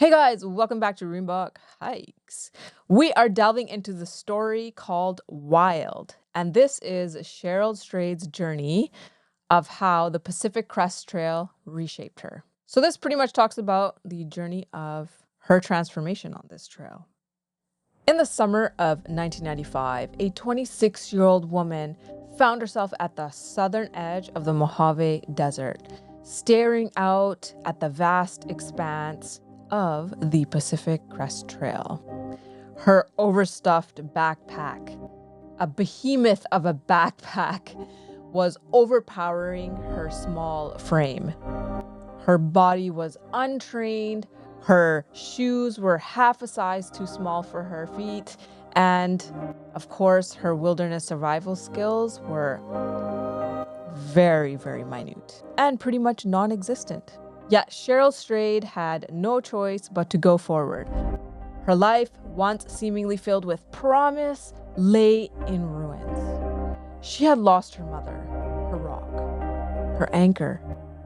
Hey guys, welcome back to Roombuck Hikes. We are delving into the story called Wild, and this is Cheryl Strayed's journey of how the Pacific Crest Trail reshaped her. So this pretty much talks about the journey of her transformation on this trail. In the summer of 1995, a 26-year-old woman found herself at the southern edge of the Mojave Desert, staring out at the vast expanse of the Pacific Crest Trail. Her overstuffed backpack, a behemoth of a backpack, was overpowering her small frame. Her body was untrained, her shoes were half a size too small for her feet, and of course, her wilderness survival skills were very, very minute and pretty much non-existent. Yet Cheryl Strayed had no choice but to go forward. Her life, once seemingly filled with promise, lay in ruins. She had lost her mother, her rock, her anchor,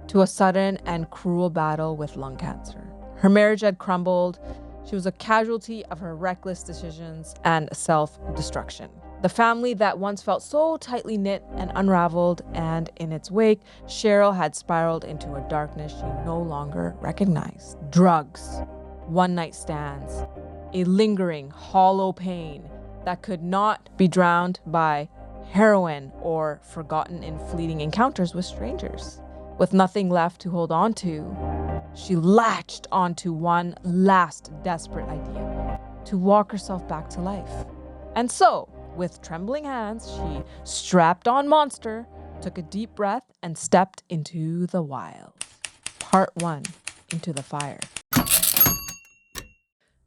to a sudden and cruel battle with lung cancer. Her marriage had crumbled. She was a casualty of her reckless decisions and self-destruction. The family that once felt so tightly knit and unraveled, and in its wake, Cheryl had spiraled into a darkness she no longer recognized. Drugs, one-night stands, a lingering, hollow pain that could not be drowned by heroin or forgotten in fleeting encounters with strangers. With nothing left to hold on to, she latched onto one last desperate idea: to walk herself back to life. And so, with trembling hands, she strapped on Monster, took a deep breath, and stepped into the wild. Part 1. Into the fire.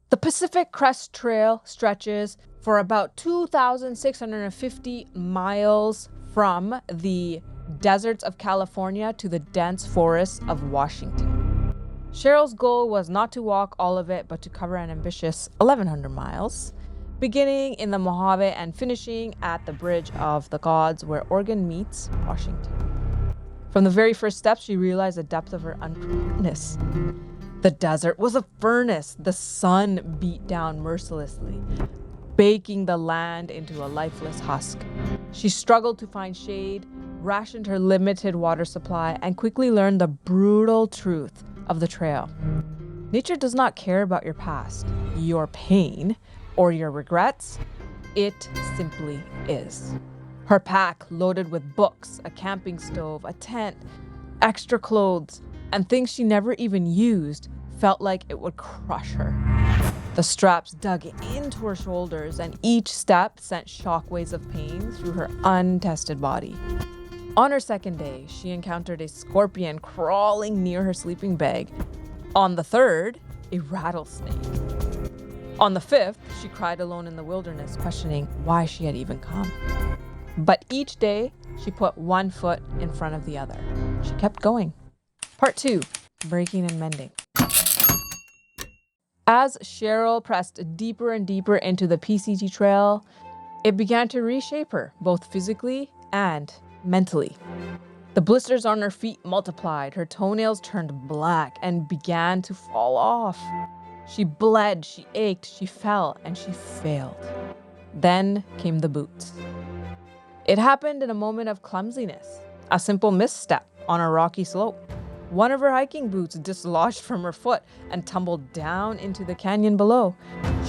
The Pacific Crest Trail stretches for about 2,650 miles from the deserts of California to the dense forests of Washington. Cheryl's goal was not to walk all of it, but to cover an ambitious 1,100 miles, beginning in the Mojave and finishing at the Bridge of the Gods, where Oregon meets Washington. From the very first steps, she realized the depth of her unpreparedness. The desert was a furnace. The sun beat down mercilessly, baking the land into a lifeless husk. She struggled to find shade, rationed her limited water supply, and quickly learned the brutal truth of the trail. Nature does not care about your past, your pain, or your regrets. It simply is. Her pack, loaded with books, a camping stove, a tent, extra clothes, and things she never even used, felt like it would crush her. The straps dug into her shoulders, and each step sent shockwaves of pain through her untested body. On her second day, she encountered a scorpion crawling near her sleeping bag. On the third, a rattlesnake. On the fifth, she cried alone in the wilderness, questioning why she had even come. But each day, she put one foot in front of the other. She kept going. Part 2. Breaking and mending. As Cheryl pressed deeper and deeper into the PCT trail, it began to reshape her, both physically and mentally. The blisters on her feet multiplied, her toenails turned black and began to fall off. She bled, she ached, she fell, and she failed. Then came the boots. It happened in a moment of clumsiness, a simple misstep on a rocky slope. One of her hiking boots dislodged from her foot and tumbled down into the canyon below.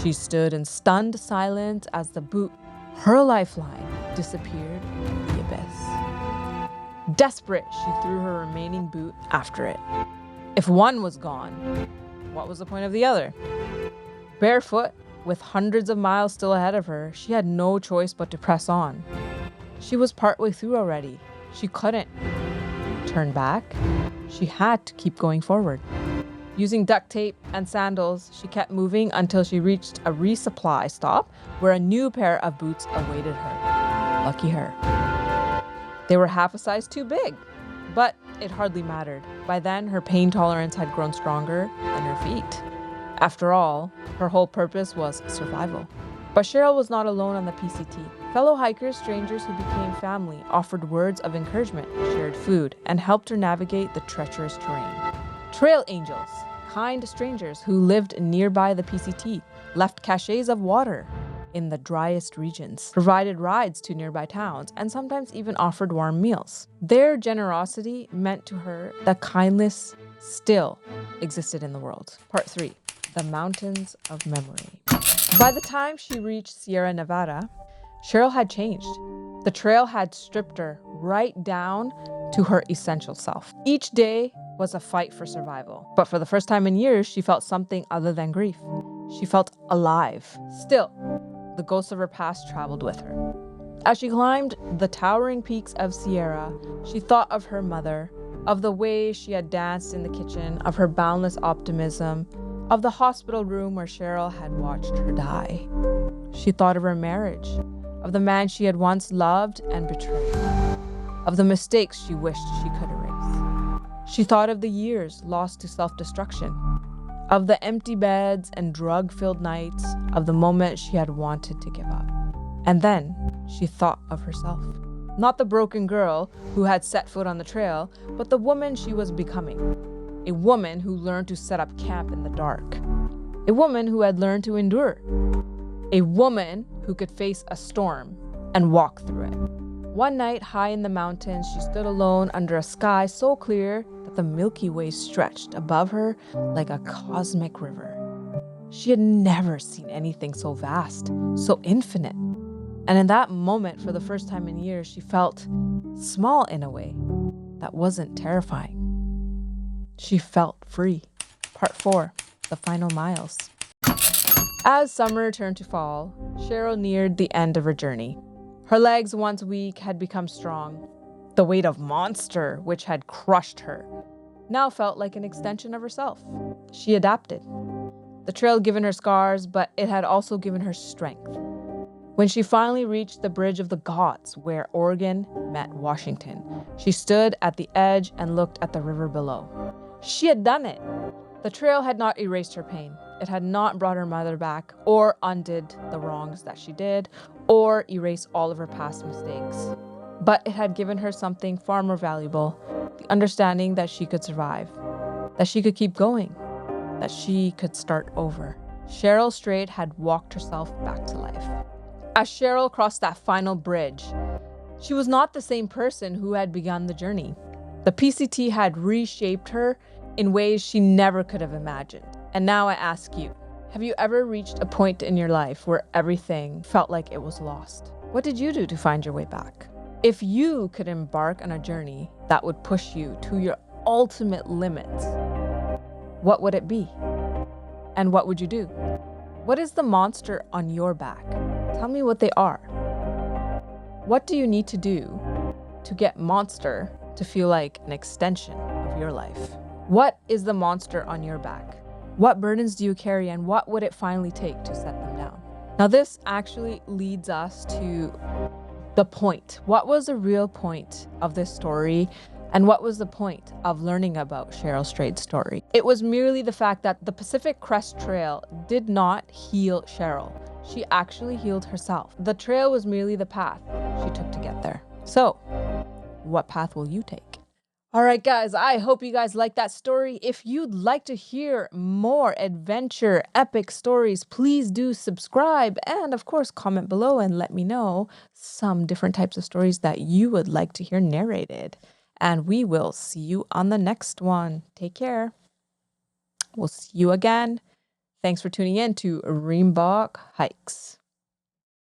She stood in stunned silence as the boot, her lifeline, disappeared in the abyss. Desperate, she threw her remaining boot after it. If one was gone, what was the point of the other? Barefoot, with hundreds of miles still ahead of her, she had no choice but to press on. She was partway through already. She couldn't turn back. She had to keep going forward. Using duct tape and sandals, she kept moving until she reached a resupply stop where a new pair of boots awaited her. Lucky her. They were half a size too big, but it hardly mattered. By then, her pain tolerance had grown stronger than her feet. After all, her whole purpose was survival. But Cheryl was not alone on the PCT. Fellow hikers, strangers who became family, offered words of encouragement, shared food, and helped her navigate the treacherous terrain. Trail angels, kind strangers who lived nearby the PCT, left caches of water in the driest regions, provided rides to nearby towns, and sometimes even offered warm meals. Their generosity meant to her that kindness still existed in the world. Part 3. The Mountains of Memory. By the time she reached Sierra Nevada, Cheryl had changed. The trail had stripped her right down to her essential self. Each day was a fight for survival. But for the first time in years, she felt something other than grief. She felt alive. Still, the ghosts of her past traveled with her. As she climbed the towering peaks of Sierra, she thought of her mother, of the way she had danced in the kitchen, of her boundless optimism, of the hospital room where Cheryl had watched her die. She thought of her marriage, of the man she had once loved and betrayed, of the mistakes she wished she could erase. She thought of the years lost to self-destruction, of the empty beds and drug-filled nights, of the moment she had wanted to give up. And then she thought of herself. Not the broken girl who had set foot on the trail, but the woman she was becoming. A woman who learned to set up camp in the dark. A woman who had learned to endure. A woman who could face a storm and walk through it. One night, high in the mountains, she stood alone under a sky so clear that the Milky Way stretched above her like a cosmic river. She had never seen anything so vast, so infinite. And in that moment, for the first time in years, she felt small in a way that wasn't terrifying. She felt free. Part 4. The Final Miles. As summer turned to fall, Cheryl neared the end of her journey. Her legs, once weak, had become strong. The weight of monster, which had crushed her, now felt like an extension of herself. She adapted. The trail had given her scars, but it had also given her strength. When she finally reached the Bridge of the Gods, where Oregon met Washington, she stood at the edge and looked at the river below. She had done it. The trail had not erased her pain. It had not brought her mother back, or undid the wrongs that she did, or erased all of her past mistakes. But it had given her something far more valuable, the understanding that she could survive, that she could keep going, that she could start over. Cheryl Strayed had walked herself back to life. As Cheryl crossed that final bridge, she was not the same person who had begun the journey. The PCT had reshaped her in ways she never could have imagined. And now I ask you, have you ever reached a point in your life where everything felt like it was lost? What did you do to find your way back? If you could embark on a journey that would push you to your ultimate limits, what would it be? And what would you do? What is the monster on your back? Tell me what they are. What do you need to do to get monster to feel like an extension of your life? What is the monster on your back? What burdens do you carry, and what would it finally take to set them down? Now, this actually leads us to the point. What was the real point of this story? And what was the point of learning about Cheryl Strayed's story? It was merely the fact that the Pacific Crest Trail did not heal Cheryl. She actually healed herself. The trail was merely the path she took to get there. So, what path will you take? All right, guys, I hope you guys like that story. If you'd like to hear more adventure, epic stories, please do subscribe. And of course, comment below and let me know some different types of stories that you would like to hear narrated. And we will see you on the next one. Take care. We'll see you again. Thanks for tuning in to Reembok Hikes.